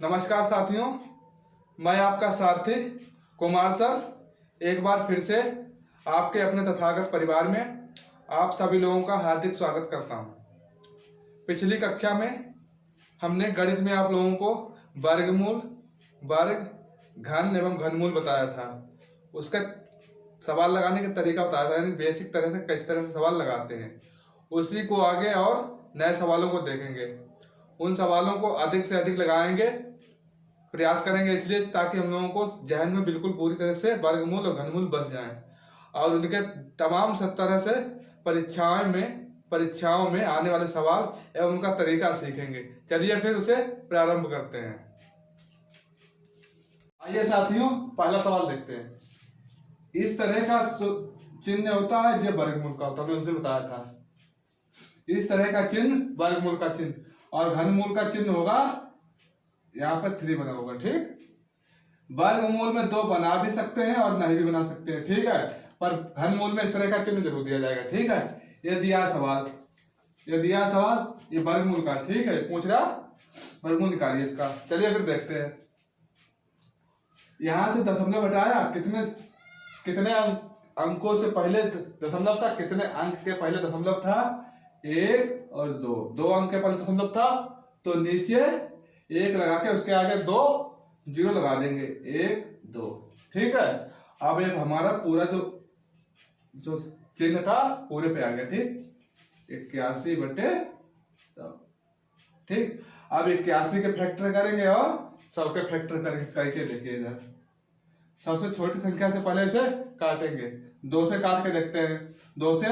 नमस्कार साथियों, मैं आपका सारथी कुमार सर एक बार फिर से आपके अपने तथागत परिवार में आप सभी लोगों का हार्दिक स्वागत करता हूं। पिछली कक्षा में हमने गणित में आप लोगों को वर्गमूल, वर्ग, घन एवं घनमूल बताया था। उसका सवाल लगाने का तरीका बताया था, यानी बेसिक तरह से किस तरह से सवाल लगाते हैं। उसी को आगे और नए सवालों को देखेंगे। उन सवालों को अधिक से अधिक लगाएंगे, प्रयास करेंगे, इसलिए ताकि हम लोगों को जहन में बिल्कुल पूरी तरह से वर्गमूल और घनमूल बस जाएं और उनके तमाम तरह से परीक्षाओं में आने वाले सवाल एवं उनका तरीका सीखेंगे। चलिए फिर उसे प्रारंभ करते हैं। आइए साथियों, पहला सवाल देखते हैं। इस तरह का चिन्ह होता है जो वर्गमूल का होता है, हमने उस दिन बताया था। इस तरह का चिन्ह वर्गमूल का चिन्ह, और घनमूल का चिन्ह होगा यहाँ पर 3 बना होगा। ठीक, वर्गमूल में 2 बना भी सकते हैं और नहीं भी बना सकते हैं, ठीक है, पर घनमूल में इस तरह का चिन्ह जरूर दिया जाएगा। ठीक है, ये दिया सवाल, ये वर्गमूल का, ठीक है, पूछ रहा वर्गमूल निकालिए इसका। चलिए फिर देखते हैं। यहां से दशमलव हटाया, कितने अंकों से पहले दशमलव था, कितने अंक के पहले दशमलव था? 1 और 2 अंक के पहले दशमलव था, तो नीचे 1 लगा के उसके आगे 2 जीरो लगा देंगे, 1 2। ठीक है, अब एक हमारा पूरा जो चिन्ह था पूरे पे आ गया। ठीक, 81/100। ठीक, अब 81 के फैक्टर करेंगे और सबके फैक्टर करके देखिए। इधर सबसे छोटी संख्या से पहले से काटेंगे, 2 से काट के देखते हैं। 2 से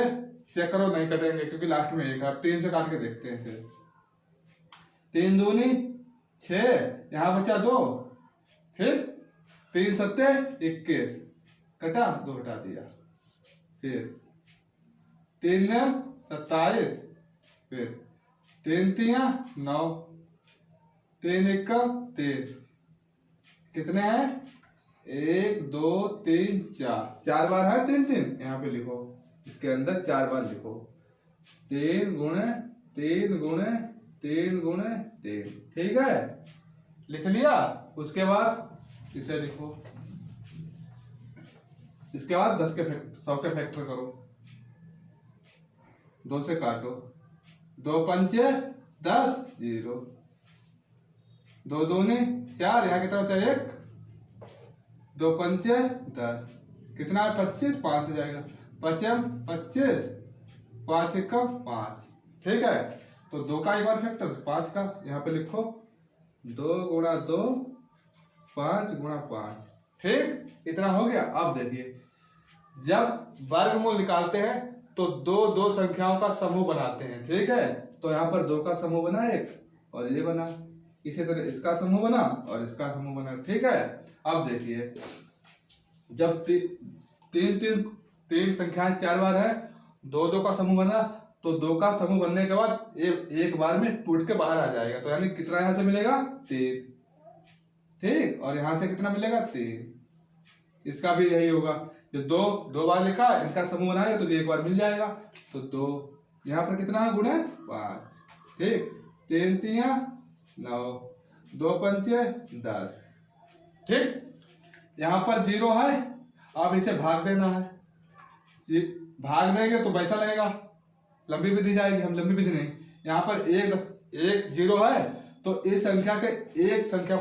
चेक करो, नहीं कटेंगे क्योंकि लास्ट में 1 है। 3 से काट के देखते हैं। फिर 3 दूनी 6, यहाँ बचा 2, फिर 3 सत्ते 21, कटा 2 हटा दिया, फिर 3 27, फिर 3 3 9, 3 1 3, कितने हैं? 1 2 3 4 बार है। 3 3 यहाँ पे लिखो, इसके अंदर 4 बार लिखो। 3 गुणे 3 गुणे 3 गुणे 3, ठीक है, लिख लिया। उसके बाद इसे लिखो, इसके बाद 10 के 100 के फैक्टर करो, 2 से काटो, 2 पंचे 10 0, 2 दूनी 4, यहाँ की तरफ चाहिए 1, 2 पंचे 10, कितना है? 25, 5 से जाएगा, 5 25, 5 1 5। ठीक है, तो 2 का एक बार फैक्टर, 5 का यहाँ पे लिखो, 2 गुणा 2 5 गुणा 5। ठीक, इतना हो गया। अब देखिए, जब वर्गमूल निकालते हैं तो 2 संख्याओं का समूह बनाते हैं। ठीक है, तो यहाँ पर 2 का समूह बना, 1 और ये बना, इसी तरह इसका समूह बना और इसका समूह बना। ठीक है, अब देखिए, जब 3 संख्याएं 4 बार है, 2 का समूह बना, तो 2 का समूह बनने के बाद एक बार में टूट के बाहर आ जाएगा, तो यानी कितना यहां से मिलेगा? 3। ठीक, और यहां से कितना मिलेगा? 3। इसका भी यही होगा, जो 2 बार लिखा, इनका समूह बनाएगा तो एक बार मिल जाएगा, तो 2 यहाँ पर कितना है? गुणे 5। ठीक, 3 3 9, 2 पंचे 10। ठीक, यहाँ पर 0 है, अब इसे भाग देना है। भाग देंगे तो वैसा लगेगा, लंबी विधि जाएगी, हम लंबी विधि नहीं। यहाँ पर 1 0 है, तो इस संख्या के एक अंक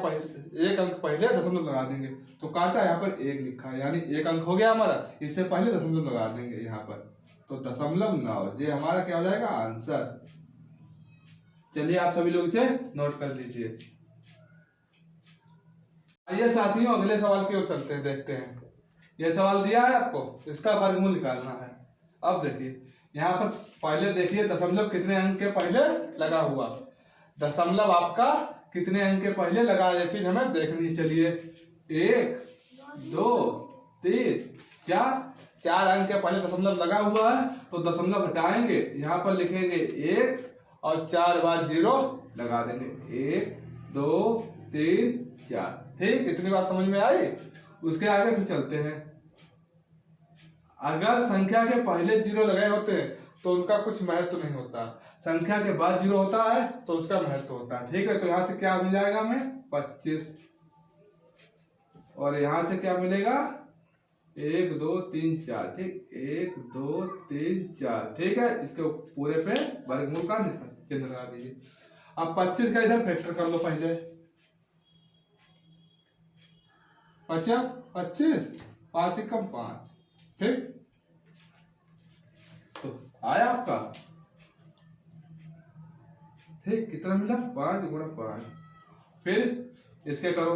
पहले दशमलव लगा देंगे, तो काटा, यहाँ पर 1 लिखा है, यानी 1 अंक हो गया हमारा, इससे पहले दशमलव लगा देंगे यहाँ पर, तो 0.9 ये हमारा क्या हो जाएगा? आंसर। चलिए आप सभी लोग इसे नोट कर लीजिए। आइए साथियों, अगले सवाल की ओर चलते हैं, देखते हैं। यह सवाल दिया है आपको, इसका वर्गमूल निकालना है। अब देखिए, यहाँ पर पहले देखिए दशमलव कितने अंक के पहले लगा हुआ, दशमलव आपका कितने अंक के पहले लगा, ये चीज हमें देखनी। चलिए, 1 2 3 4 अंक के पहले दशमलव लगा हुआ है, तो दशमलव हटाएंगे, यहाँ पर लिखेंगे 1 और 4 बार 0 लगा देंगे, 1 2 3 4। ठीक, इतनी बात समझ में आई। उसके आगे फिर चलते हैं। अगर संख्या के पहले 0 लगे होते हैं तो उनका कुछ महत्व नहीं होता। संख्या के बाद 0 होता है तो उसका महत्व होता है। ठीक है, तो यहाँ से क्या मिल जाएगा हमें 25, और यहाँ से क्या मिलेगा 1 2 3 4। ठीक, 1 2 3 4। ठीक है, इसके पूरे पे वर्गमूल का चिन्ह लगा दीजिए। अब 25 का इधर फैक्टर कर लो पहले। 25 5 एकम 5। ठीक, तो आया आपका। ठीक, कितना मिला 5 गुणा 5। फिर इसके करो,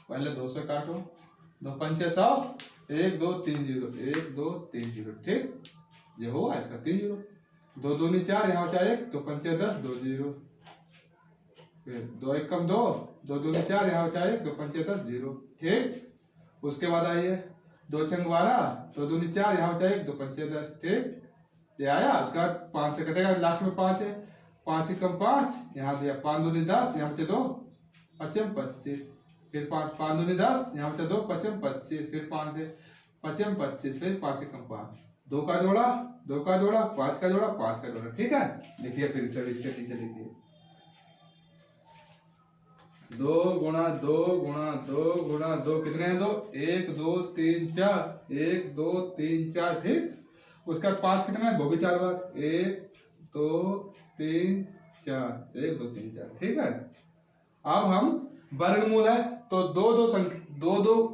पहले 2 से काटो, 2 पंचे 100, 1 2 3 0, 1 2 3 0। ठीक, ये होगा इसका 3 0। 2 दूनी 4, यहाँ बचा 1, 2 पंचे 10, 2 0। फिर 2 एकम 2, 2 दूनी 4, यहाँ बचा 1, 2 पंचे 10 0। ठीक, उसके बाद आइए 2 छंग 12, 2 दूनी 4, यहाँ बचा 1, 2 पंचे 10। ठीक, ये आया। उसके बाद 5 से कटेगा, लास्ट में 5 है, 5 एकम 5, यहाँ दिया 5 दूनी 10, यहाँ बचे 2 पचम 25। फिर 5 दूनी 10, यहाँ बचा 2 पचम 25। फिर 5 से पचम 25, फिर 5 एकम 5, 2 का जोड़ा 2 का जोड़ा, 5 का जोड़ा 5 का जोड़ा। ठीक है, देखिए फिर से इसके पीछे देखिए, 2 गुणा 2 गुणा 2 गुणा 2, कितने हैं 2, 1 2 3 4, 1 2 3 4। ठीक, उसका 5 कितना है, वो भी 4 बार, 1 2 3 4, 1 2 3 4। ठीक है, अब हम वर्गमूल है तो दो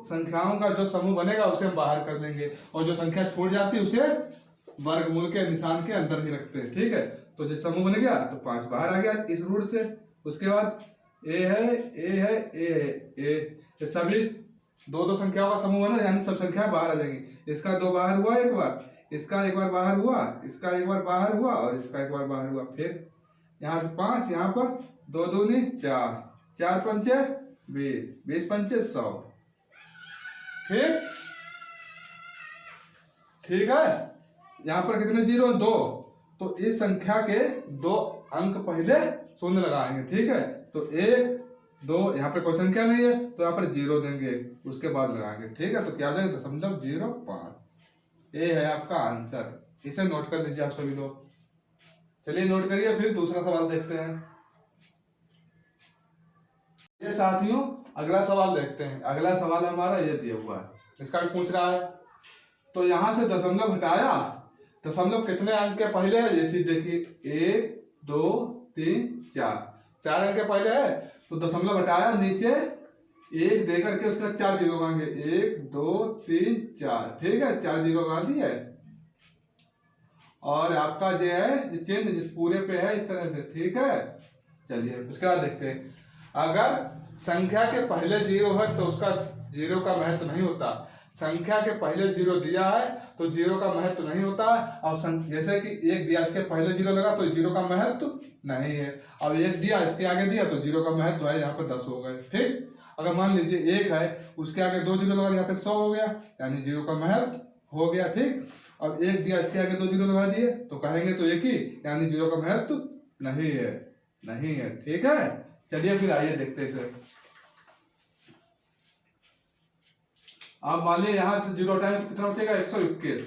संख्याओं का जो समूह बनेगा उसे हम बाहर कर लेंगे, और जो संख्या छूट जाती है उसे वर्गमूल के निशान के अंदर ही रखते हैं। ठीक है, तो जो समूह बन गया तो 5 बाहर आ गया इस रूट से। उसके बाद ए है, ए है, ए है, ए, सभी दो संख्याओं का समूह बना, यानी सब संख्या बाहर आ जाएंगी। इसका 2 बाहर हुआ एक बार, इसका एक बार बाहर हुआ, इसका एक बार बाहर हुआ, और इसका एक बार बाहर हुआ। फिर यहाँ से 5, यहाँ पर 2 दूनी 4, 4 पंचे 20, 20 पंचे 100। ठीक, ठीक है, यहाँ पर कितने 0 2, तो इस संख्या के 2 अंक पहले शून्य लगाएंगे। ठीक है, तो 1 2, यहाँ पर कोई संख्या नहीं है तो यहाँ पर 0 देंगे, उसके बाद लगाएंगे। ठीक है, तो क्या हो जाएगा 0.05। ये है आपका आंसर। इसे नोट कर लीजिए आप सभी लोग। चलिए नोट करिए, फिर दूसरा सवाल देखते हैं। ये साथियों अगला सवाल देखते हैं। अगला सवाल हमारा ये दिया हुआ है, इसका भी पूछ रहा है। तो यहां से दशमलव हटाया, दशमलव कितने अंक के पहले है ये चीज देखिए, 1 2 3 4 अंक के पहले है, तो दशमलव हटाया, नीचे 1 दे करके उसका 4 जीरो मांगे, 1 2 3 4। ठीक है, 4 जीरो लगा दिए, और आपका जो है चिन्ह जिस पूरे पे है इस तरह से। ठीक है, चलिए उसके बाद देखते हैं। अगर संख्या के पहले 0 है तो उसका 0 का महत्व नहीं होता। संख्या के पहले 0 दिया है तो 0 का महत्व नहीं होता है। और जैसे कि 1 दिया, इसके पहले 0 लगा तो 0 का महत्व नहीं है। अब 1 दिया, इसके आगे दिया तो 0 का महत्व है, यहाँ पर 10 हो गए। ठीक, अगर मान लीजिए 1 है, उसके आगे 2 0 लगा, यहाँ पे 100 हो गया, यानी 0 का महत्व हो गया। ठीक, अब 1 दिया, इसके आगे 2 0 लगा दिए तो कहेंगे तो 1 ही, यानी 0 का महत्व नहीं है, नहीं है। ठीक है, चलिए फिर आइए देखते हैं इसे। अब मान लिया यहाँ से 0 हटाएंगे तो कितना बचेगा 121।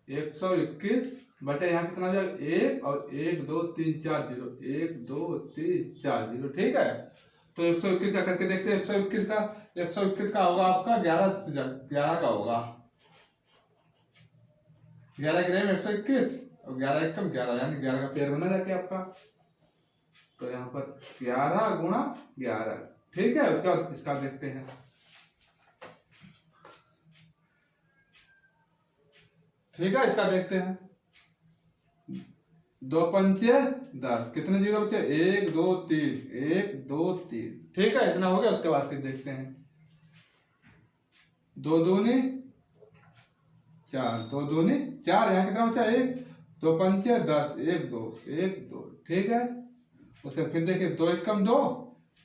121 बटे यहाँ कितना आ जाएगा 1 और 1 2 3 4 0, 1 2 3 4 0। ठीक है, तो 121 का करके देखते हैं। 121 का होगा आपका 11 का होगा, 11 के में 121 और 11 एकम 11, यानी 11 का पेयर बना जाके आपका। तो यहाँ पर 11 गुणा 11। ठीक है, उसका इसका देखते हैं। ठीक है, इसका देखते हैं। 2 पंचे 10, कितने 0 बचे 1 2 3, 1 2 3। ठीक है, इतना हो गया। उसके बाद फिर देखते हैं। 2 दूनी 4, 2 दूनी 4, यहाँ कितना बचा 1, 2 पंचे 10, 1 2 1 2। ठीक है, उसके फिर देखिए 2 एकम 2,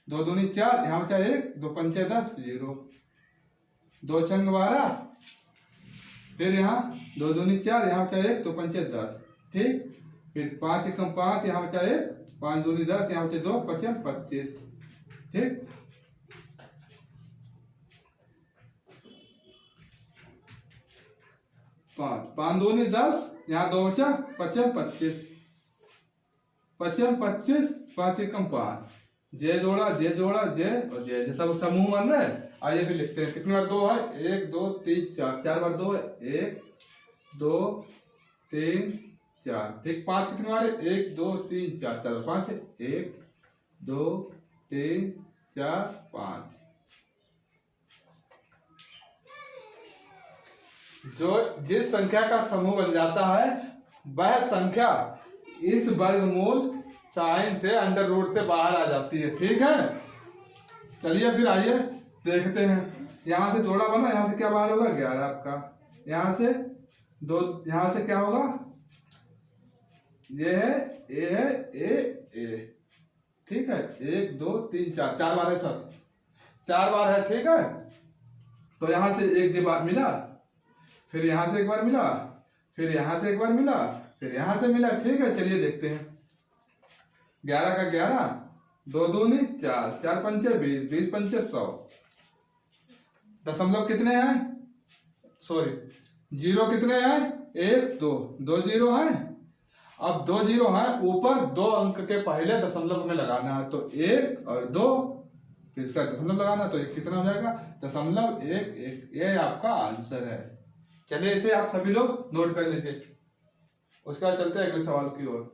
2 दूनी 4, यहाँ बचा 1, 2 पंचे 10 0, 2 छंग 12। फिर यहाँ 2 दूनी 4, यहाँ बचा 1, 2 पंचे 10। ठीक, फिर 5 एकम 5, यहाँ बचा 1, 5 दूनी 10, यहाँ बचे 2 पचम 25। ठीक, 5, 5 दूनी 10, यहाँ 2 बचा, 5 25, 25, 5 एकम 5, जे जोड़ा जे और जे जैसा वो समूह बन रहा है। आइए भी लिखते हैं, कितनी बार 2 है, 1 2 3 4, 4 बार 2 है, 1 2 3 4, ठीक। 5 कितनी बार है, 1 2 3 4, 4 5 है, 1 2 3 4 5। जो जिस संख्या का समूह बन जाता है वह संख्या इस वर्गमूल साइन से अंडर रूट से बाहर आ जाती है, ठीक है। चलिए फिर आइए देखते हैं। यहाँ से जोड़ा बना, यहाँ से क्या बाहर होगा, 11 आपका, यहाँ से 2, यहाँ से क्या होगा, ये है ए, ठीक है। 1 2 3 4, 4 बार है सर, 4 बार है, ठीक है। तो यहाँ से एक बार मिला, फिर यहाँ से एक बार मिला, फिर यहाँ से एक बार मिला, फिर यहाँ से मिला, ठीक है। चलिए देखते हैं। 11 का 11, 2 दूनी 4, 4 पंचे 20, 20 पंचे 100। दशमलव कितने हैं, सॉरी जीरो कितने हैं, 1 2, 2 जीरो है। अब 2 जीरो है, ऊपर 2 अंक के पहले दशमलव में लगाना है, तो 1 और 2, फिर इसका दशमलव लगाना, तो कितना हो जाएगा, 0.11। ये आपका आंसर है। चलिए इसे आप सभी लोग नोट कर लीजिए। उसके बाद चलते हैं अगले सवाल की ओर।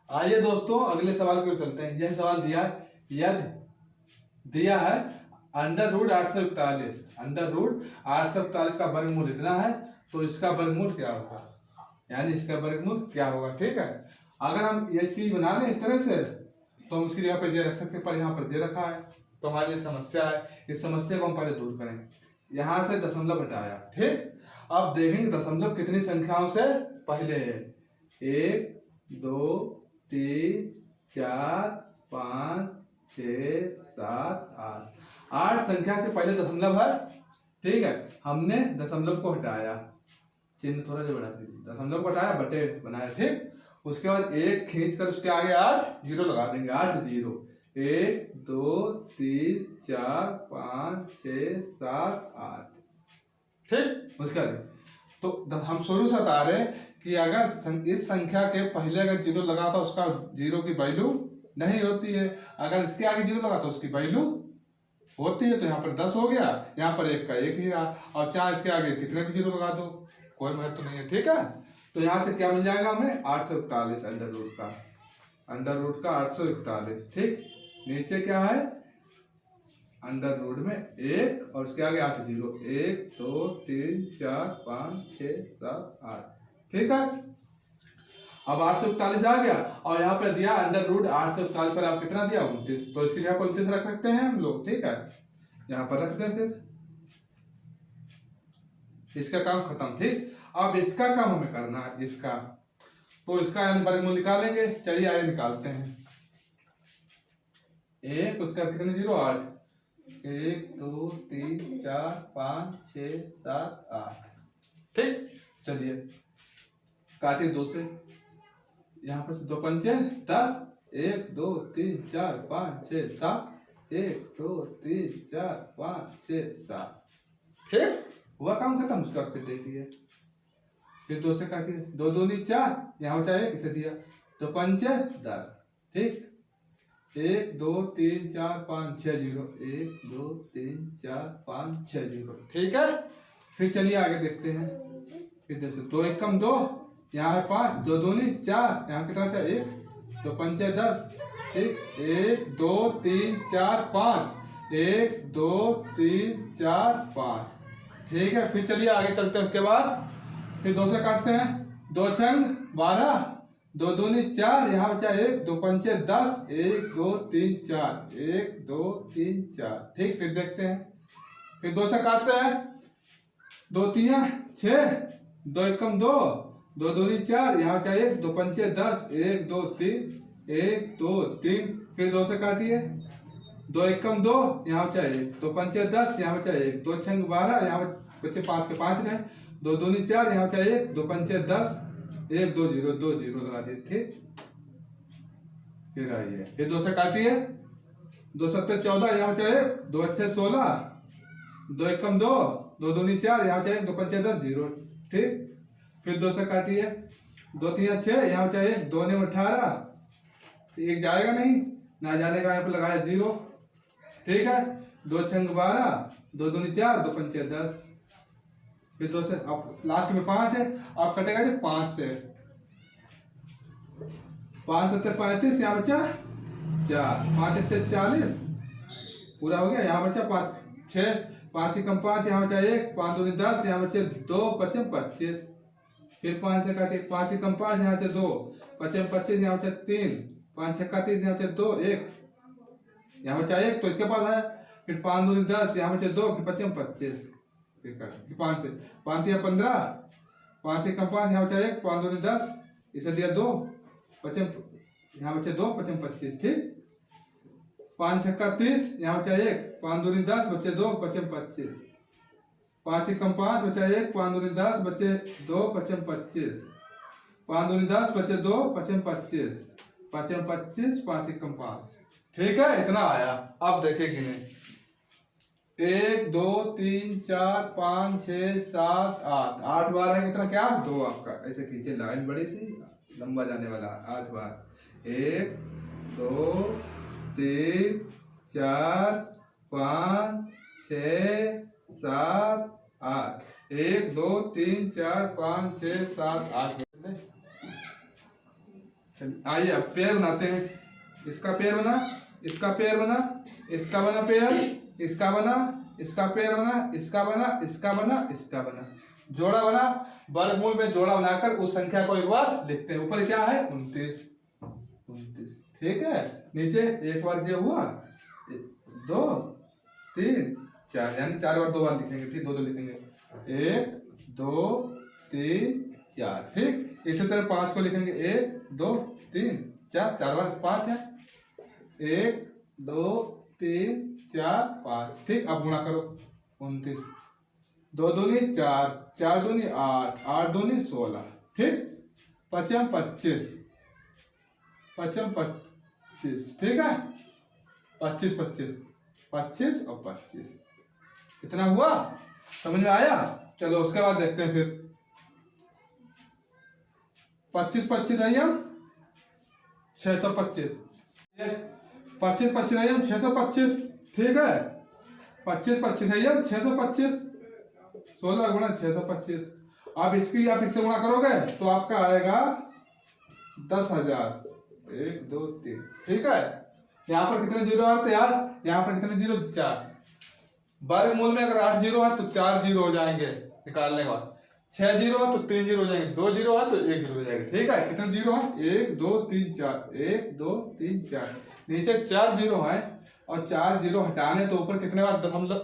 आइए दोस्तों अगले सवाल की ओर चलते हैं। यह सवाल दिया है अंडर रूट 841, अंडर रूट 841 का वर्गमूल इतना है, तो इसका वर्गमूल क्या होगा, यानी इसका वर्गमूल क्या होगा, ठीक है। अगर हम ये चीज बना लें इस तरह से, तो हम उसकी जगह पर जे रख सकते हैं, पर यहाँ पर जे रखा है, तो हमारी ये समस्या है। इस समस्या को हम पहले दूर करें। यहाँ से दशमलव हटाया, ठीक। अब देखेंगे दशमलव कितनी संख्याओं से पहले है, 1 2 3 4 5 6 7 8, 8 संख्या से पहले दशमलव है, ठीक है। हमने दशमलव को हटाया, चिन्ह थोड़ा सा बढ़ा दीजिए, दशमलव को हटाया, बटे बनाया, ठीक। उसके बाद 1 खींच कर उसके आगे 8 जीरो लगा देंगे, 8 0, 1 2 3 4 5 6 7 8, ठीक। उसके बाद तो हम शुरू से बता रहे कि अगर इस संख्या के पहले अगर जीरो लगा था, उसका जीरो की वैल्यू नहीं होती है। अगर इसके आगे जीरो लगा तो उसकी वैल्यू होती है। तो यहाँ पर 10 हो गया, यहाँ पर 1 का 1 ही रहा, और चाहे इसके आगे कितने भी जीरो लगा दो, कोई महत्व नहीं है, ठीक है। तो यहाँ से क्या मिल जाएगा हमें, 841 अंडर रूट का 841, ठीक। नीचे क्या है, अंडर रूट में 1 और उसके आगे 8 जीरो, 1 2 3 4 5 6 7 8, ठीक है। अब 841 आ गया, और यहाँ पे दिया अंडर रूट 841 पर आप कितना दिया, 29, तो इसकी जगह पर 29 रख सकते हैं हम लोग, ठीक है। यहाँ पर रख दें, फिर इसका काम खत्म, ठीक। अब इसका काम हमें करना है, इसका, तो इसका वर्गमूल निकालेंगे। चलिए आइए निकालते हैं। 1 उसका कितने जीरो, 8, 1 2 3 4 5 6 7 8, ठीक। चलिए काटिए 2 से, यहाँ पर 2 पंचे 10, 1 2 3 4 5 6 7, 1 2 3 4 5 6 7, ठीक। हुआ काम खत्म। उसका फिर देखिए, फिर 2 से काटिए, 2 दूनी 4, यहाँ बचा 1, इसे दिया, 2 पंचे 10, ठीक। 1 2 3 4 5 6 0, 1 2 3 4 5 6 0, ठीक है। फिर चलिए आगे देखते हैं। फिर जैसे 2 1 कम 2, यहाँ है 5, 2 दूनी 4, यहाँ कितना बचा 1, 2 पंचे 10, ठीक। 1 2 3 4 5, 1 2 3 4 5, ठीक है। फिर चलिए आगे चलते हैं। उसके बाद फिर 2 से काटते हैं, 2 छंग 12, 2 दूनी 4, यहाँ बचा 1, 2 पंचे 10, 1 2 3 4, 1 2 3 4, ठीक। फिर देखते हैं, फिर 2 से काटते हैं, 2 3 6, 2 एकम 2, 2 दूनी 4, यहाँ बचा 1, 2 पंचे 10, 1 2 3, 1 2 3, फिर 2 से काटिए, 2 एकम 2, यहाँ बचा 1, 2 पंचे 10, यहाँ बचा 1, 2 छंग 12, यहाँ बचे 5 के 5 रहे, 2 दूनी 4, यहाँ बचा 1, 2 पंचे 10, 1 2 0 2 0 लगा दिए, ठीक। फिर आइए, फिर 2 से काटिए, 2 7 14, यहाँ बचा 1, 2 8 16, दो एकम दो, दो दूनी चार, यहाँ बचा एक, दो पंचे 10, 0। ठीक, फिर 2 से काटिए, 2 3 6, यहाँ बचा एक, 2 ने 18, तो एक जाएगा नहीं, ना जाने का यहाँ पे लगाया 0। ठीक है, 2 छंग 12, 2 दूनी 4, 2 पंचे 10, फिर 2 से अब लास्ट में 5 है, अब कटेगा जी 5 से, 5 7 35, यहाँ बचा 4, 5 7 40, पूरा हो गया। यहाँ बचा 5 6, 5 कम 5, यहाँ बचा 1, 5 दूनी 10, यहाँ बचे 2 5 25, फिर 5 से काटे, 5 कम 5, यहाँ बचे 2, 5 25, यहाँ बचा 3, 5 6 30, यहाँ बचे 2 1, यहाँ बचा 1 तो इसके पास है, फिर 5 दूनी 10, यहाँ बचे 2, फिर 5 25, फिर 5 से 5 या 15, 5 से कम 5, यहाँ बचा 1, 5 दूनी 10, इसे दिया 2, 5 यहाँ बचे 2 5 25। ठीक, 5 6 30, यहाँ बचा 1, 5 दूनी 10, बचे 2 5 25, 5 कम 5, बचा 1, 5 दूनी 10, बचे 2 5 25, 5 दूनी 10, बचे 2 5 25, 5 25, 5 कम 5। ठीक है, इतना आया। अब देखे कि नहीं, 1 2 3 4 5 6 7 8, 8 बार है कितना, क्या 2 आपका, ऐसे खींचे लाइन बड़ी सी, लंबा जाने वाला 8 बार, 1 2 3 4 5 6 7 8, 1 2 3 4 5 6 7 8। आइए अब पेयर बनाते हैं। इसका पेयर बना, इसका पेयर बना, इसका बना पेयर, इसका बना, इसका पेयर बना, इसका बना, इसका बना, इसका बना, जोड़ा बना। वर्गमूल में जोड़ा बनाकर उस संख्या को एक बार लिखते हैं। ऊपर क्या है 29, 29। ठीक है, नीचे एक बार ये हुआ, 2 3 4, यानी 4 बार 2 बार लिखेंगे। ठीक, 2 2 लिखेंगे, 1 2 3 4। ठीक, इसी तरह 5 को लिखेंगे, 1 2 3 4, 4 बार 5 है, 1 2 3 4 5। ठीक, अब गुणा करो, 29, 2 दूनी 4, 4 दूनी 8, 8 दूनी 16। ठीक, 5 25, 5 25। ठीक है, 25 25 25 और 25, कितना हुआ, समझ में आया। चलो उसके बाद देखते हैं फिर, 25 25 आइए 625, 25 25 आइए 625। ठीक है, 25 25 आइए 625, 16 गुणा 625। अब इसकी आप इससे गुणा करोगे तो आपका आएगा 10,000। 1 2 3। ठीक है, यहाँ पर कितने जीरो आते यार, यहाँ पर कितने जीरो, 4। वर्गमूल में अगर 8 जीरो है तो 4 जीरो हो जाएंगे निकालने के बाद, 6 जीरो है तो 3 जीरो हो जाएंगे, 2 जीरो है तो 1 जीरो हो जाएगा। ठीक है, कितने जीरो है, 1 2 3 4, 1 2 3 4, नीचे 4 जीरो है, और 4 जीरो हटाने तो ऊपर कितने बार दशमलव,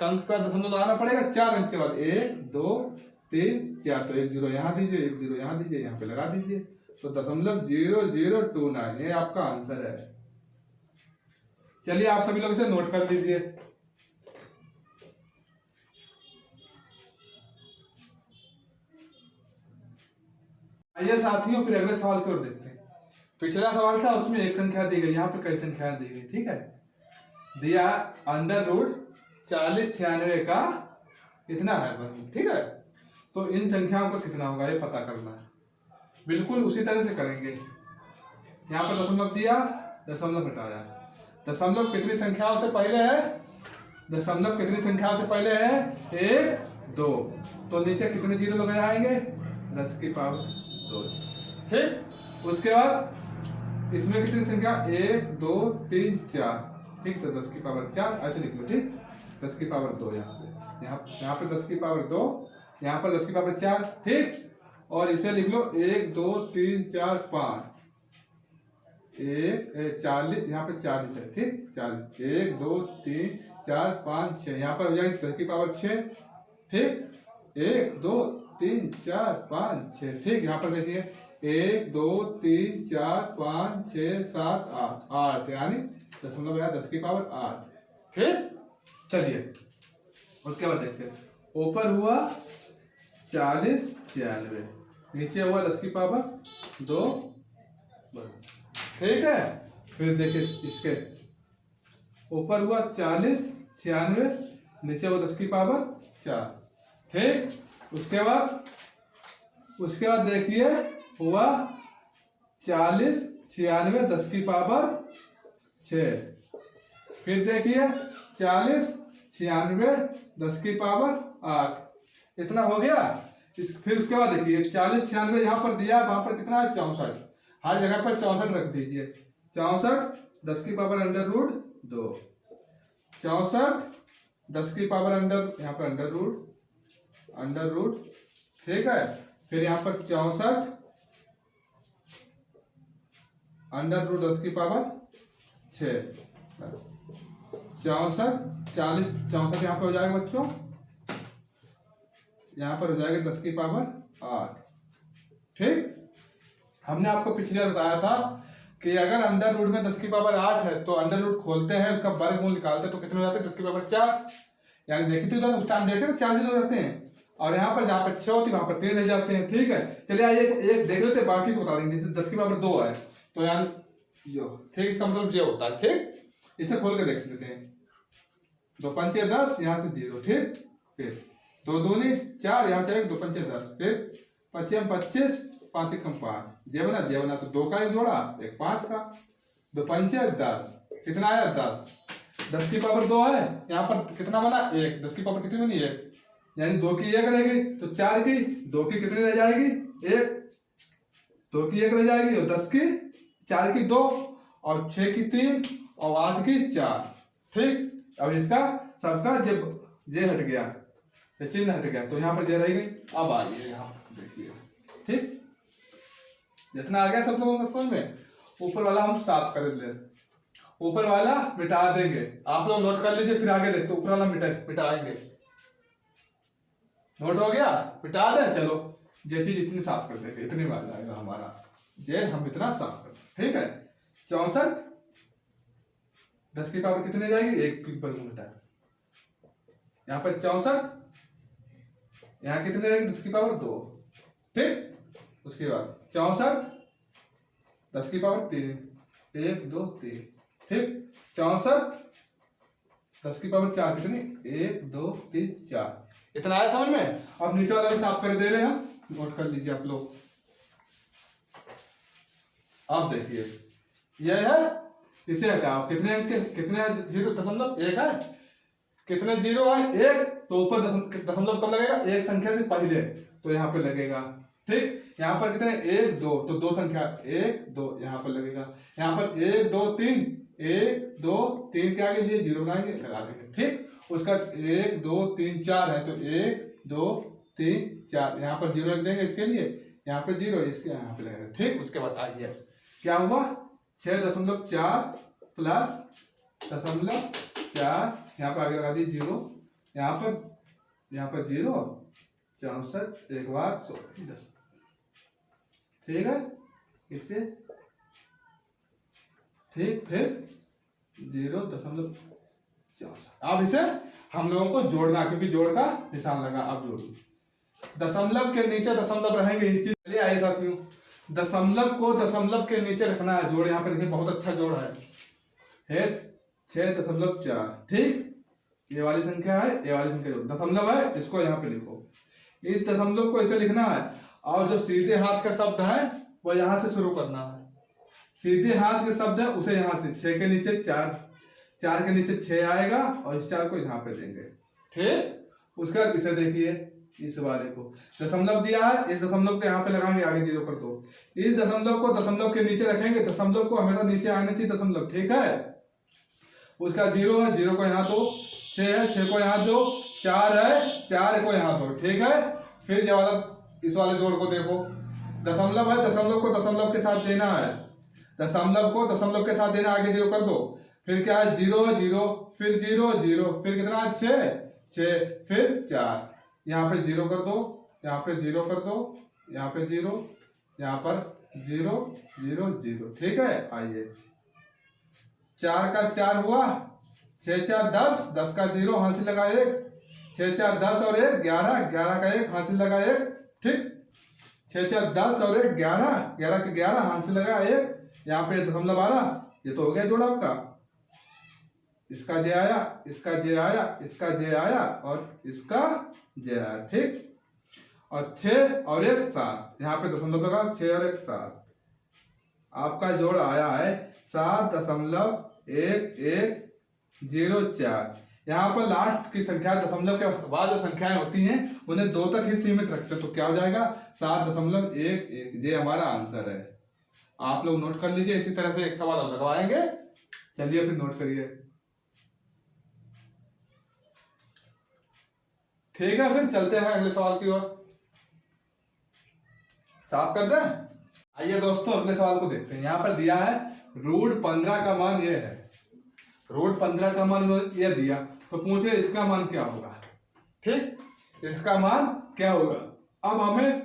अंक का दशमलव लगाना पड़ेगा, 4 अंक के बाद, 1 2 3 4, तो 1 जीरो यहाँ दीजिए, 1 जीरो यहाँ दीजिए, यहाँ पे लगा दीजिए, तो 0.0029 ये आपका आंसर है। चलिए आप सभी लोग इसे नोट कर लीजिए। आइए साथियों, फिर अगले सवाल की ओर देखते हैं। पिछला सवाल था उसमें एक संख्या दी गई, यहाँ पे कई संख्याएं दी गई। ठीक है, दिया √40 96 का इतना है वर्गमूल। ठीक है, तो इन संख्याओं का कितना होगा ये पता करना है। बिल्कुल उसी तरह से करेंगे। यहाँ पर दशमलव दिया, दशमलव हटाया, दशमलव कितनी संख्याओं से पहले है, दशमलव कितनी संख्याओं से पहले है, 1 2, तो नीचे कितने जीरो लगे आएंगे, 10 की पावर 2। ठीक, उसके बाद इसमें कितनी संख्या, 1 2 3 4। ठीक, तो 10 की पावर 4 ऐसे लिख लो। ठीक, 10 की पावर 2 यहाँ पे 10 की पावर 2, यहाँ पर 10 की पावर 4। ठीक, और इसे लिख लो 1 2 3 4 5, 40, यहाँ पे 40 है। ठीक, 40, 1 2 3 4 5 6, यहाँ पर हो जाएगी 10 की पावर 6। ठीक, 1 2 3 4 5 6। ठीक, यहाँ पर देखिए 1 2 3 4 5 6 7 8, 8 यानी दशमलव 10 की पावर 8। ठीक, चलिए उसके बाद देखते हैं। ऊपर हुआ 40 96, नीचे हुआ 10 की पावर 2। ठीक है, फिर देखिए इसके ऊपर हुआ 40 96, नीचे वो 10 की पावर 4। ठीक, उसके बाद देखिए हुआ 40, 96, 10 की पावर 6। फिर देखिए 40, 96, 10 की पावर 8। इतना हो गया। फिर उसके बाद देखिए 40, 96 यहाँ पर दिया, वहां पर कितना है 64। हर जगह पर 64 रख दीजिए। 64, 10 की पावर अंडर रूट 2। 64, 10 की पावर अंडर, यहाँ पर अंडर रूट। ठीक है, फिर यहाँ पर 64 अंडर रूट 10 की पावर 6। 64, 40, 64 यहाँ पे हो जाएगा बच्चों, यहाँ पर हो जाएगा 10 की पावर 8। ठीक, हमने आपको पिछले बार बताया था कि अगर अंडर रूट में 10 की पावर 8 है तो अंडर रूट खोलते हैं, उसका वर्गमूल निकालते हैं तो कितने हो जाते हैं 10 की पावर 4। यानी देखिए तो उस टाइम देखे तो 4 जीरो रहते हैं, और यहाँ पर जहाँ पर 6 होती है वहां पर 3 रह जाते हैं। ठीक है, चलिए आइए एक देख लेते हैं, बाकी को बता देंगे। जैसे 10 की पावर 2 है तो यानी जो, ठीक, इसका मतलब ये होता है। ठीक, इसे खोल के देख लेते हैं। 2 पंचे 10, यहाँ से 0। ठीक, फिर 2 दूनी 4, यहाँ से 2 पंचे 10, फिर 25 25, 5 एकम 5, जे बना तो 2 का एक जोड़ा, एक 5 का, 2 पंचे 10, कितना आया 10। 10 की पावर 2 है, यहाँ पर कितना बना 1, 10 की पावर कितनी बनी 1, यानी 2 की 1 रहेगी तो 4 की 2 की कितनी रह जाएगी 1, 2 की 1 रह जाएगी, और 10 की 4 की 2, और 6 की 3, और 8 की 4। ठीक, अब इसका सबका जब जे हट गया, चिन्ह हट गया, तो यहाँ पर जे रह गई। अब आइए यहाँ देखिए। ठीक, जितना आ गया सब लोगों को समझ में। ऊपर वाला हम साफ कर ले, ऊपर वाला मिटा देंगे। आप लोग नोट कर लीजिए, फिर आगे देखते ऊपर वाला मिटाएंगे। नोट हो गया, मिटा दें। चलो ये चीज इतनी साफ कर देंगे, इतनी बार जाएगा हमारा, ये हम इतना साफ कर। ठीक है, 64, 10 की पावर कितनी जाएगी 1 की वर्गमूल मिटा, यहाँ पर 64, यहाँ कितनी रहेगी 10 की पावर 2। ठीक, उसके बाद 64, 10 की पावर 3, 1 2 3। ठीक, 64, 10 की पावर 4 कितनी 1 2 3 4। इतना आया समझ में। अब नीचे वाला भी साफ कर दे रहे हैं हम, नोट कर लीजिए आप लोग। अब देखिए यह है, इसे हटाओ, कितने अंक, कितने 0.1 है, कितने 0 है 1, तो ऊपर दशमलव कब लगेगा, एक संख्या से पहले, तो यहाँ पे लगेगा। ठीक, यहाँ पर कितने 1 2, तो 2 संख्या 1 2 यहाँ पर लगेगा। यहाँ पर 1 2 3, 1 2 3 के आगे लिए 0 बनाएंगे, लगा देंगे। ठीक, उसका 1 2 3 4 है, तो 1 2 3 4, यहाँ पर 0 रख देंगे इसके लिए, यहाँ पे 0, इसके यहाँ पे लगेगा। ठीक, उसके बाद आइए क्या हुआ, 6.4 प्लस 0.4, यहाँ पर आगे लगा दी 0, यहाँ पर 0, 64 एक बार 10। ठीक है, इससे ठीक, फिर 0.4। अब इसे हम लोगों को जोड़ना, क्योंकि जोड़ का निशान लगा। अब जोड़, दशमलव के नीचे दशमलव रहेंगे, ये चीज चलिए आए साथियों। दशमलव को दशमलव के नीचे रखना है जोड़। यहाँ पे देखिए बहुत अच्छा जोड़ है 6.4। ठीक, ये वाली संख्या है, ये वाली संख्या जोड़, दशमलव है, इसको यहाँ पे लिखो। इस दशमलव को इसे लिखना है, और जो सीधे हाथ का शब्द है वो यहाँ से शुरू करना है। सीधे हाथ के शब्द है उसे यहाँ से 6 के नीचे 4, 4 के नीचे 6 आएगा, और इस 4 को यहाँ पे देंगे। ठीक, उसके बाद इसे देखिए, इस वाले को दशमलव दिया है, इस दशमलव के यहाँ पे लगाएंगे, आगे 0 कर दो। इस दशमलव को दशमलव के नीचे रखेंगे, दशमलव को हमेशा नीचे आने चाहिए दशमलव। ठीक है, उसका 0 है, 0 को यहाँ दो, 6 है, 6 को यहाँ दो, 4 है, 4 को यहाँ दो। ठीक है, फिर ये वाला, इस वाले जोड़ को देखो, दशमलव है, दशमलव को दशमलव के साथ देना है, दशमलव को दशमलव के साथ देना, आगे 0 कर दो। फिर क्या है 0 0, फिर 0 0, फिर कितना 6 6, फिर 4, यहाँ पे 0 कर दो, यहाँ पे 0 कर दो, यहाँ पे 0, यहाँ पर 0 0 0। ठीक है, आइए 4 का 4 हुआ, 6 4 10, 10 का 0 हासिल लगा 1, 6 4 10 और 1 11, 11 का 1 हासिल लगा 1। ठीक, 6 4 10 और 1 11, 11 का 11 हासिल लगा 1, यहाँ पे दशमलव 12, ये तो हो गया जोड़ आपका। इसका जे आया, इसका जे आया, इसका जे आया और इसका जे आया, ठीक। और 6 और 1 7, यहाँ पे दशमलव लगाओ, 6 और 1 7, आपका जोड़ आया है 7.1104। यहाँ पर लास्ट की संख्या दशमलव के बाद जो संख्याएं होती हैं उन्हें 2 तक ही सीमित रखते हैं, तो क्या हो जाएगा 7.11, ये हमारा आंसर है। आप लोग नोट कर लीजिए। इसी तरह से एक सवाल और लगवाएंगे, चलिए फिर नोट करिए, ठीक है। फिर चलते हैं अगले सवाल की ओर, साफ करते हैं। आइए दोस्तों अगले सवाल को देखते हैं। यहाँ पर दिया है √15 का मान ये है, √15 का मान ये दिया, तो पूछे इसका मान क्या होगा, ठीक, इसका मान क्या होगा। अब हमें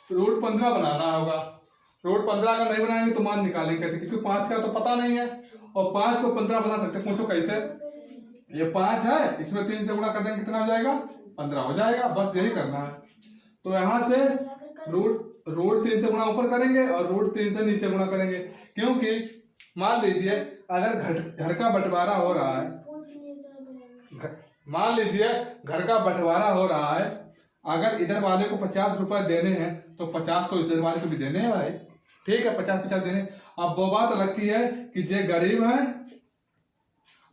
√15 बनाना होगा। √15 का नहीं बनाएंगे तो मान निकालेंगे कैसे, क्योंकि 5 का तो पता नहीं है, और 5 को 15 बना सकते। पूछो कैसे, ये 5 है, इसमें 3 से गुणा कर देंगे, कितना हो जाएगा 15 हो जाएगा, बस यही करना है। तो यहाँ से √3 से गुणा ऊपर करेंगे और √3 से नीचे गुणा करेंगे, क्योंकि मान लीजिए अगर घर का बंटवारा हो रहा है, मान लीजिए घर का बंटवारा हो रहा है, अगर इधर वाले को 50 रुपए देने हैं तो 50 तो इधर वाले को भी देने हैं भाई, ठीक है, 50-50 देने। अब वो बात अलग की है कि जे गरीब है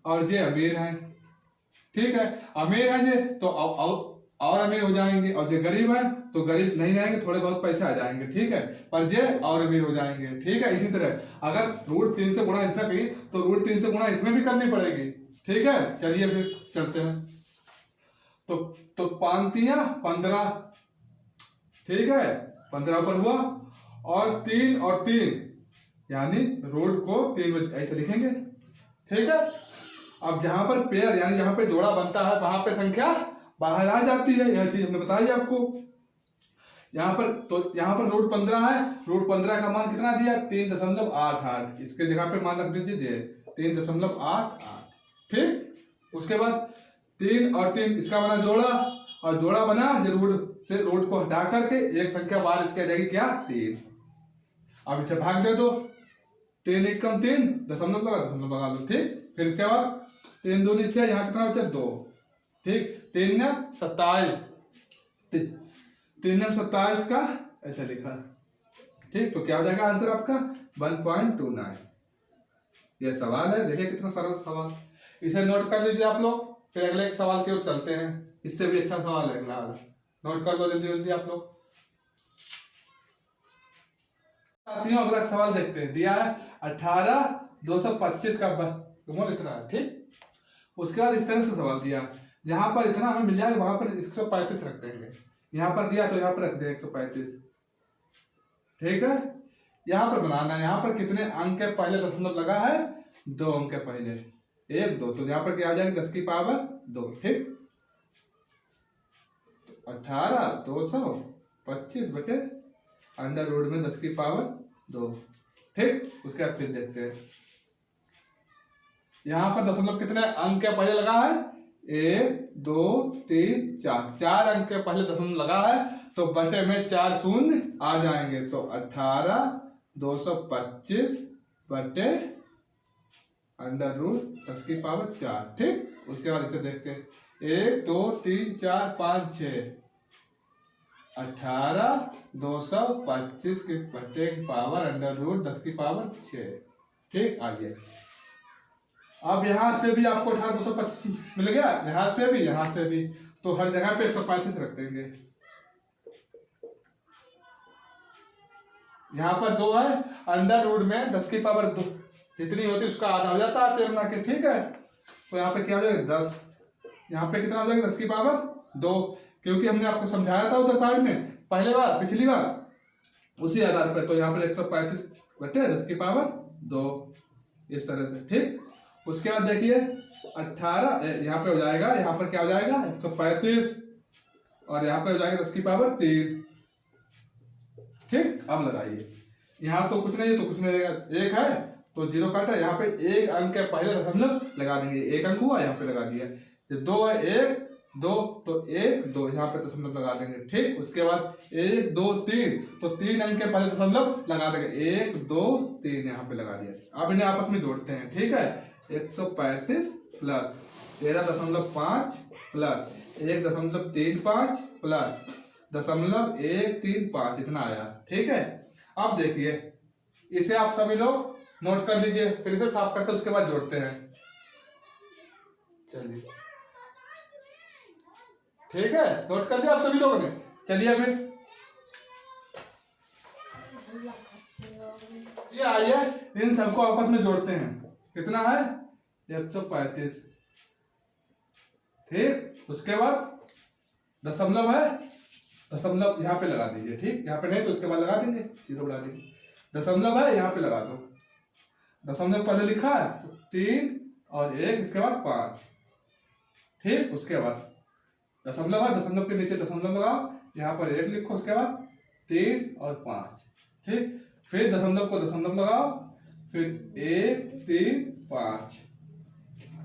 और जे अमीर है, ठीक है, अमीर है जे तो और अमीर हो जाएंगे, और जो गरीब है तो गरीब नहीं रहेंगे, थोड़े बहुत पैसे आ जाएंगे, ठीक है, पर जे और अमीर हो जाएंगे, ठीक है। इसी तरह अगर √3 से गुणा इसमें की तो √3 से गुणा इसमें भी करनी पड़ेगी, ठीक है। चलिए फिर चलते हैं। तो 5 तिया 15, ठीक है, 15 ऊपर हुआ, और 3 और 3 यानी रूट को 3 में ऐसे लिखेंगे, ठीक है। अब जहां पर पेयर यानी जहां पे जोड़ा बनता है वहां पे संख्या बाहर आ जाती है, यह चीज हमने बताई आपको। यहाँ पर √15 है, √15 का मान कितना दिया 3.88, इसके जगह पे मान रख दीजिए 3.88, ठीक। उसके बाद 3 और 3 इसका बना जोड़ा, और जोड़ा बना जो रूट को हटा करके एक संख्या बाहर इसके आ जाएगी क्या 3। अब इसे भाग दे दो, 3 1 कम 3, दशमलव लगा दो, ठीक। फिर इसके बाद 3 2 6, यहाँ कितना बचा 2, ठीक, 3 ने 27 का ऐसा लिखा, ठीक। तो क्या हो जाएगा आंसर आपका 1.29। ये सवाल है, देखिए कितना सरल सवाल, इसे नोट कर लीजिए आप लोग। फिर अगले सवाल की ओर चलते हैं, इससे भी अच्छा सवाल है अगला, नोट कर दो जल्दी जल्दी आप लोग। साथियों अगला सवाल देखते हैं, दिया है 18,225 का वर्गमूल इतना है, ठीक। उसके बाद इस तरह से सवाल दिया, जहां पर इतना हमें मिल जाएगा वहां पर 135 रख देंगे, यहाँ पर दिया तो यहाँ पर रख दिया 135, ठीक है। यहाँ पर बनाना है, यहाँ पर कितने अंक के पहले दशमलव लगा है 2 अंक के पहले, 1 2, तो यहाँ पर क्या आ जाएगा 10 की पावर 2, ठीक। 18,225 बटे अंडर रूट में 10 की पावर 2, ठीक। उसके बाद फिर देखते हैं, यहाँ पर दशमलव कितने अंक के पहले लगा है 1 2 3 4, 4 अंक के पहले दशमलव लगा है, तो बटे में 4 शून्य आ जाएंगे, तो 18,225 बटे अंडर रूट 10 की पावर 4, ठीक। उसके बाद इसे देखते हैं, 1 2 3 4 5 6, 18,225 के बटे की पावर अंडर रूट 10 की पावर 6, ठीक। आगे अब यहां से भी आपको 18,225 मिल गया, यहां से भी, तो हर जगह पे 135 रख देंगे। यहाँ पर 2 है, अंडर रूट में 10 की पावर 2 जितनी होती है उसका आधा हो जाता है पेड़ बना के, ठीक है। तो यहाँ पे क्या हो जाएगा 10, यहाँ पे कितना हो जाएगा 10 की पावर 2, क्योंकि हमने आपको समझाया था उधर साइड में पिछली बार उसी आधार पर। तो यहाँ पर 135 बटे 10 की पावर 2 इस तरह से, ठीक। उसके बाद देखिए 18 यहाँ पे हो जाएगा, यहाँ पर क्या हो जाएगा 135, और यहाँ पे हो जाएगा 10 की पावर 3, ठीक। अब लगाइए, यहाँ तो कुछ नहीं है तो कुछ नहीं रहेगा, 1 है तो 0 काटा, यहाँ पे 1 अंक के पहले दशमलव लगा देंगे, 1 अंक हुआ यहाँ पे लगा दिया, 2 है 1 2 तो 1 2 यहाँ पे दशमलव लगा देंगे, ठीक। उसके बाद 1 2 3 तो 3 अंक के पहले दशमलव लगा देंगे, 1 2 3 यहाँ पे लगा दिया। अब इन्हें आपस में जोड़ते हैं, ठीक है। 135 प्लस 13.5 प्लस 1.35 प्लस 0.135 इतना आया। ठीक है, अब देखिए इसे आप सभी लोग नोट कर लीजिए, फिर इसे साफ करते उसके बाद जोड़ते हैं। चलिए ठीक है, नोट कर दिया आप सभी लोगों ने। चलिए फिर ये आइए इन सबको आपस में जोड़ते हैं। कितना है 135। ठीक, उसके बाद दशमलव है, दशमलव यहाँ पे लगा दीजिए। ठीक, यहाँ पे नहीं तो उसके बाद लगा देंगे, जीरो बढ़ा देंगे। दशमलव है यहाँ पे लगा दो, दशमलव पहले लिखा है तो 3 और 1 इसके बाद 5। ठीक, उसके बाद दशमलव है, दशमलव के नीचे दशमलव लगाओ, यहाँ पर 1 लिखो, उसके बाद 3 और 5। ठीक, फिर दशमलव को दशमलव लगाओ, फिर 1 3 5,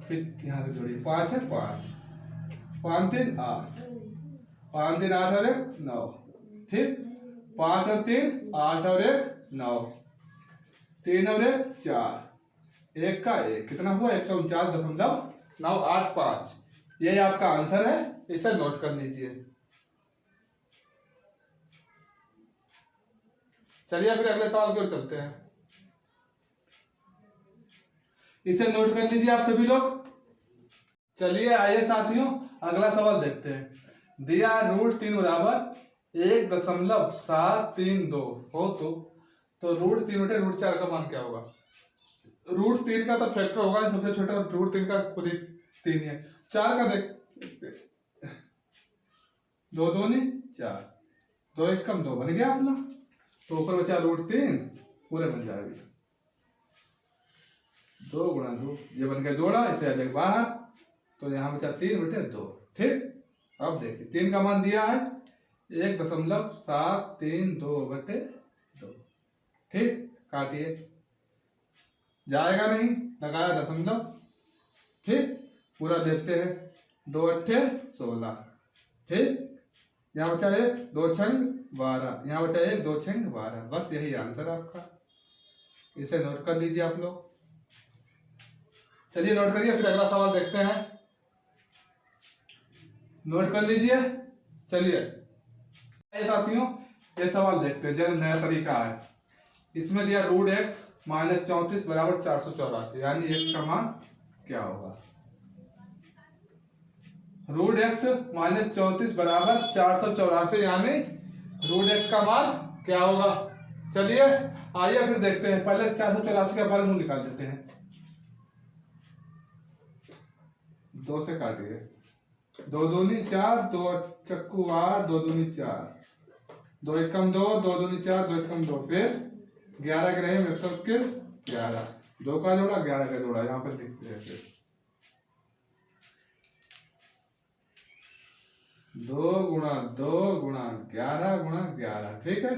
फिर यहाँ से जोड़िए 5 है 5, 5 3 8, 5 3 8 और 1 9। ठीक, 5 और 3 8 और 1 9, 3 और 1 4, 1 का 1 कितना हुआ 149.985। यही आपका आंसर है, इसे नोट कर लीजिए। चलिए फिर अगले सवाल की ओर चलते हैं। इसे नोट कर लीजिए आप सभी लोग। चलिए आइए साथियों अगला सवाल देखते हैं। दिया √3 बराबर 1.732 हो तो √3 बटे √4 का मान क्या होगा? √3 का तो फैक्टर होगा नहीं, सबसे छोटा √3 का खुद ही 3 है। 4 का देख 2 2 नहीं 4, 2 1 कम 2 बन गया अपना, तो ऊपर बचा √3 पूरे बन जाएगी। 2 गुणा 2 ये बन गया जोड़ा, इसे आ जाएगा बाहर, तो यहाँ बचा 3 बटे 2। ठीक, अब देखिए 3 का मान दिया है 1.732 बटे 2। ठीक, काटिए, जाएगा नहीं, लगाया दशमलव। ठीक, पूरा देखते हैं, 2 8 16। ठीक, यहाँ बचा 1 2 6 12, यहाँ बचा 1 2 6 12। बस यही आंसर आपका, इसे नोट कर लीजिए आप लोग। चलिए नोट करिए, फिर अगला सवाल देखते हैं। नोट कर लीजिए। चलिए साथियों ये सवाल देखते हैं, जरा नया तरीका है। इसमें दिया √x - 34 बराबर 484, यानी x का मान क्या होगा? √x - 34 बराबर 484, यानी √x का मान क्या होगा? चलिए आइए फिर देखते हैं। पहले 484 का वर्गमूल निकाल देते हैं। 2 से काटिए, 2 दूनी 4, 2 चक्कू 8, 2 दूनी 4, 2 1 कम 2, 2 दूनी 4, 2 1 कम 2, फिर 11 के रहे 121 11, 2 का जोड़ा 11 का जोड़ा, यहाँ पर लिखते हैं। फिर 2 गुणा 2 गुणा 11 गुणा 11। ठीक है,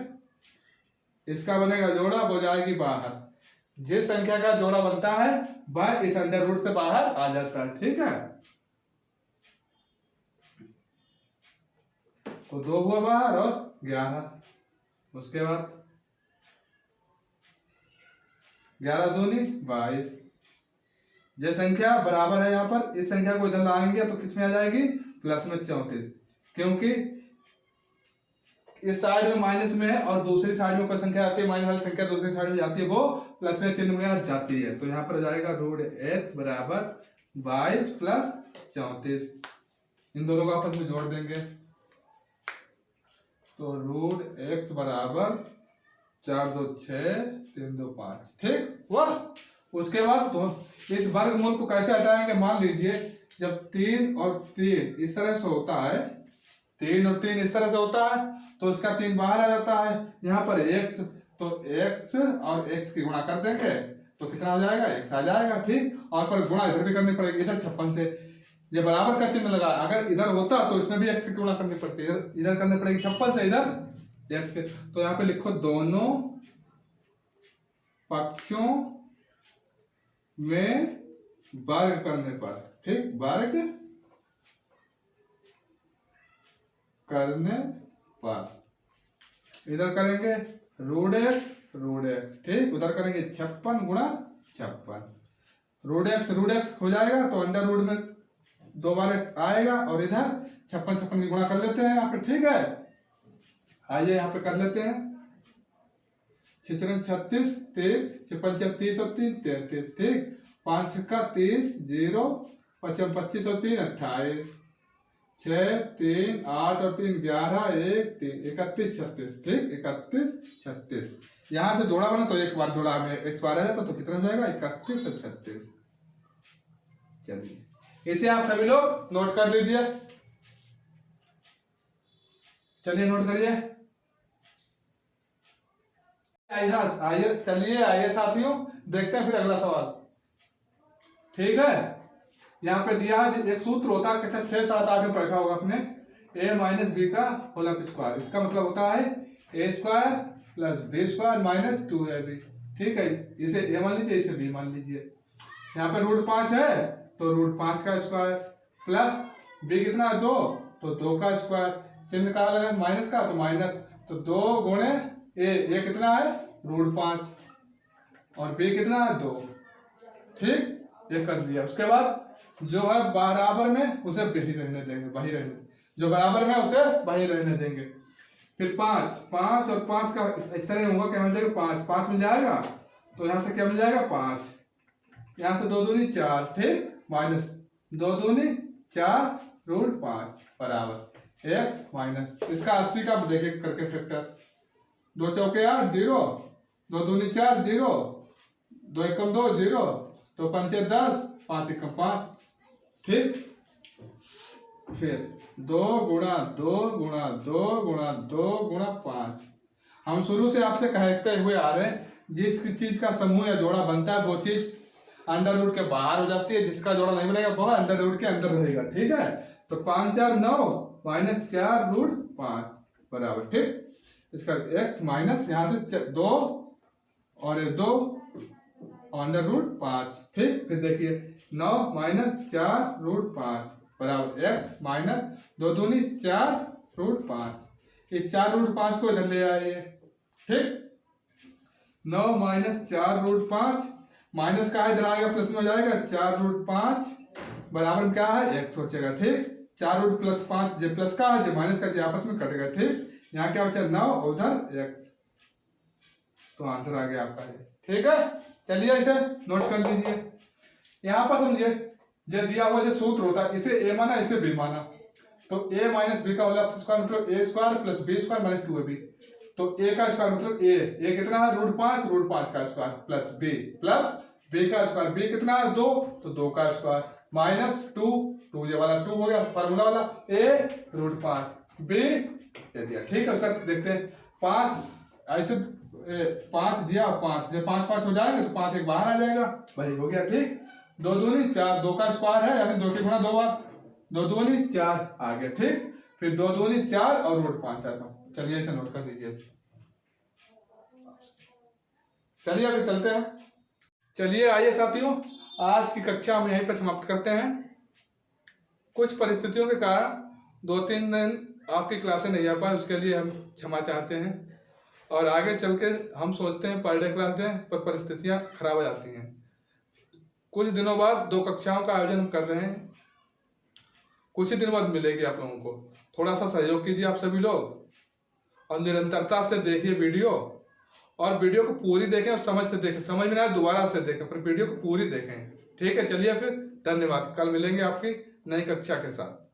इसका बनेगा जोड़ा, वो जाएगी बाहर। जिस संख्या का जोड़ा बनता है वह इस अंडर रूट से बाहर आ जाता है। ठीक है, तो 2 हुआ बाहर और 11, उसके बाद 11 दूनी 22। ये संख्या बराबर है, यहाँ पर इस संख्या को इधर लाएंगे तो किस में आ जाएगी? प्लस में 34, क्योंकि इस साइड में माइनस में है और दूसरी साइड में कोई संख्या आती है, माइनस वाली संख्या दूसरी साइड में जाती है, वो प्लस में चिन्ह में जाती है। तो यहाँ पर जाएगा √x बराबर 22 प्लस 34। इन दोनों को आपस में जोड़ देंगे, तो √x बराबर 4 2 6 3 2 5। ठीक हुआ। उसके बाद तो इस वर्गमूल को कैसे हटाएंगे? मान लीजिए जब 3 और 3 इस तरह से होता है, 3 और 3 इस तरह से होता है, तो इसका 3 बाहर आ जाता है। यहाँ पर x, तो x और x की गुणा कर देंगे तो कितना हो जाएगा? x आ जाएगा। ठीक, और पर गुणा इधर भी करनी पड़ेगी, इधर 56 से ये बराबर का चिन्ह लगा, अगर इधर होता तो इसमें भी x की गुणा करनी पड़ती, इधर करनी पड़ेगी 56 से, इधर x से। तो यहाँ पे लिखो दोनों पक्षों में वर्ग करने पर। ठीक, वर्ग करने पर इधर करेंगे √x। ठीक, उधर करेंगे 56 गुणा 56, रूट एक्स हो जाएगा तो अंडर रूट में 2 बार x आएगा और इधर 56 की गुणा कर लेते हैं यहाँ पे, ठीक है। आइए यहाँ पे कर लेते हैं 6 36 3 56 30 और 3 33, ठीक। 5 6 30 0 55 25 और 3 28 6 3 8 और 3 11 1 3 31 36, ठीक। 31 36 यहाँ से जोड़ा बना तो एक बार जोड़ा में एक बार आ जाता तो कितना हो जाएगा 31 और 36। चलिए इसे आप सभी लोग नोट कर लीजिए। चलिए नोट करिए। आइए साथियों देखते हैं फिर अगला सवाल, ठीक है। यहाँ पे दिया है एक सूत्र होता है, कक्षा 6 7 8 में पढ़ा होगा आपने, a माइनस बी का होल स्क्वायर। इसका मतलब होता है a square plus B square minus 2ab, ठीक है। इसे a मान लीजिए, इसे b मान लीजिए। यहाँ पे रूट 5 है तो रूट 5 का स्क्वायर प्लस b कितना है 2 तो 2 का स्क्वायर, चिन्ह कहा लगा माइनस का तो माइनस, तो 2 गुणे a कितना है रूट 5 और b कितना है 2, ठीक। ये कर दिया। उसके बाद जो है बराबर में उसे वही रहने देंगे, वही रहने, जो बराबर में उसे वही रहने देंगे। फिर 5 और 5 का इस तरह होगा, क्या मिल जाएगा 5 मिल जाएगा तो यहाँ से क्या मिल जाएगा 5, यहाँ से 2 दूनी 4, ठीक, माइनस 2 दूनी 4 रूट 5 बराबर x माइनस इसका 80 का देखे करके फैक्टर, 2 चौके 8 0, 2 दूनी 4 0, 2 एकम 2 0, तो 5 10, 5 एकम 5, ठीक। फिर 2 गुणा 2 गुणा 2 गुणा 2 गुणा 5। हम शुरू से आपसे कहते हुए आ रहे हैं जिस चीज का समूह या जोड़ा बनता है वो चीज अंडर रूट के बाहर हो जाती है, जिसका जोड़ा नहीं बनेगा वो अंडर रूट के अंदर रहेगा, ठीक है। तो 5 4 9 माइनस 4 रूट 5 बराबर, ठीक। इसका x माइनस यहाँ से 2 और ये 2 अंडर रूट 5, ठीक। फिर देखिए 9 माइनस 4 रूट 5 बराबर x माइनस 2 दूनी 4 रूट 5। इस 4 रूट 5 को इधर ले आइए, ठीक। 9 माइनस 4 रूट 5 माइनस का इधर आएगा प्लस में हो जाएगा 4 रूट 5 बराबर क्या है x सोचेगा, ठीक। 4 रूट प्लस 5 जो प्लस का है जो माइनस का जो आपस में कटेगा, ठीक। यहाँ क्या बचा 9 और उधर x, तो आंसर आ गया आपका ये, ठीक है। चलिए इसे नोट कर लीजिए। यहाँ पर समझिए जो दिया हुआ जो सूत्र होता है इसे a माना इसे b माना, तो a माइनस बी का होल स्क्वायर मतलब a square plus b square minus 2ab, तो a का स्क्वायर मतलब a कितना है रूट 5 का स्क्वायर प्लस b का स्क्वायर b कितना है 2 तो 2 का स्क्वायर माइनस 2 ये वाला 2 हो गया फार्मूला वाला, a रूट 5 b दे दिया, ठीक है। उसका देखते हैं 5 ऐसे 5 दिया 5 जब 5 5 हो जाएंगे तो 5 एक बाहर आ जाएगा, वही हो गया, ठीक। 2 दूनी 4 2 का स्क्वायर है यानी 2 की गुणा 2 बार, 2 दूनी 4 आ गया, ठीक। फिर 2 दूनी 4 और रूट 5 आता। चलिए इसे नोट कर दीजिए। चलिए अभी चलते हैं। चलिए आइए साथियों आज की कक्षा हम यहीं पर समाप्त करते हैं। कुछ परिस्थितियों के कारण 2-3 दिन आपकी क्लासें नहीं आ पाए, उसके लिए हम क्षमा चाहते हैं और आगे चल के हम सोचते हैं पर डे क्लास दें, पर परिस्थितियां खराब हो जाती हैं। कुछ दिनों बाद 2 कक्षाओं का आयोजन हम कर रहे हैं, कुछ ही दिन बाद मिलेगी आप लोगों को। थोड़ा सा सहयोग कीजिए आप सभी लोग और निरंतरता से देखिए वीडियो, और वीडियो को पूरी देखें और समझ से देखें, समझ में ना दोबारा से देखें पर वीडियो को पूरी देखें, ठीक है। चलिए फिर धन्यवाद, कल मिलेंगे आपकी नई कक्षा के साथ।